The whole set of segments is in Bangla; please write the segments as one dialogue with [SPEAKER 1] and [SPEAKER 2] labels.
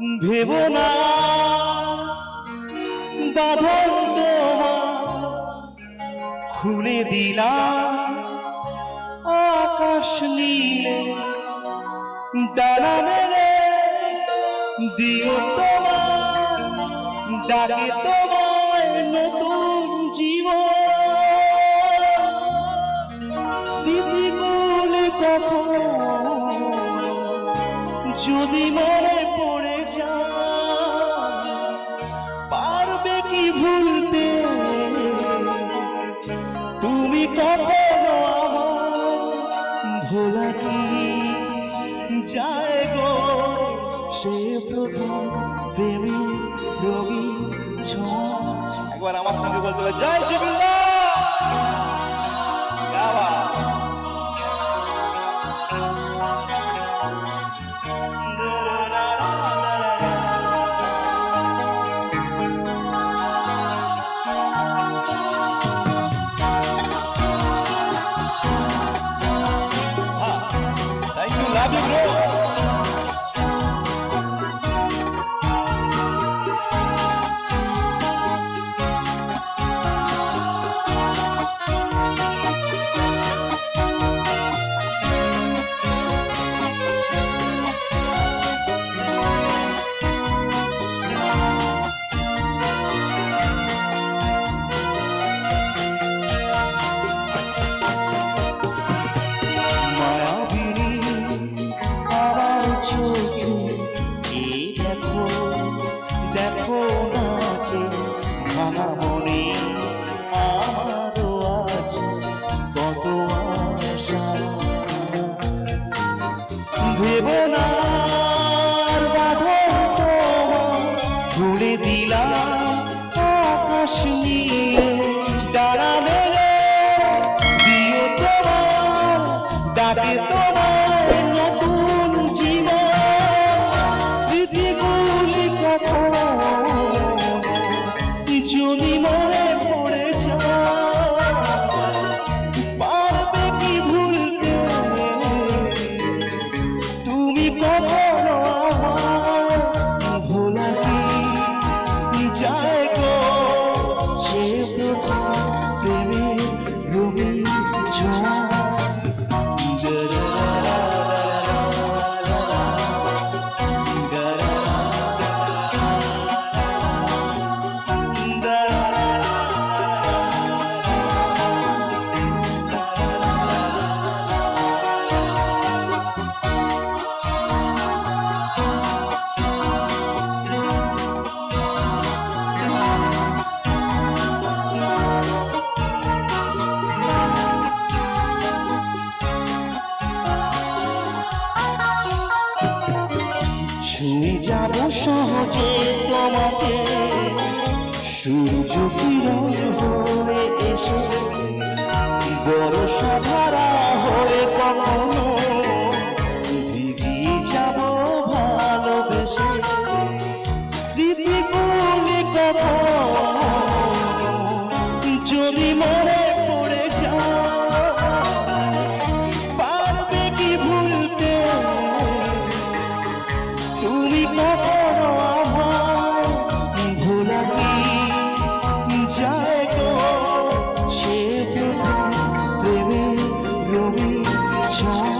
[SPEAKER 1] ভেবো না বাঁধন তোমার খুলে দিলাম আকাশ নীলে ডানা মেলে দিও তোমার ডাকে তোমায় নতুন জীবন স্মৃতিগুলি কখন যদি মনে পড়ে যায় পারবে কি ভুলতে তুমি কখনো আমার ভোলা কি যায় গো সে প্রথম প্রেমী রবি ছোঁয়া। একবার আমার সঙ্গে বলতে হবে জয় Jagannath. Thank you, love you, bro. দেখো না যে ভাঙা মনে আমারও আছে কত আশা ভেবো না বাঁধন তোমার খুলে দিলাম আকাশ নিয়ে ডানা মেলে দিও তোমার ডাকে তোমার নতুন জীবন স্মৃতিগুলি কখন যদি মনে পড়ে যায় পারবে কি ভুলতে তুমি কখনো আমার ভোলা কি যায় গো সে প্রথম প্রেমের রবি ছোঁয়া। ছুঁয়ে যাব সহজে তোমাকে সূর্য কিরণ হয়ে এসে বর্ষা ধারা হয়ে কখনো ভিজিয়ে যাব ভালোবেসে স্মৃতিগুলি কখন যদি মনে পড়ে যায় পারবে কি ভুলতে তুমি কখনো আমার ভোলা কি যায় গো সে প্রথম প্রেমের রবি ছোঁয়া।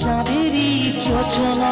[SPEAKER 1] চাঁদেরই যোজনা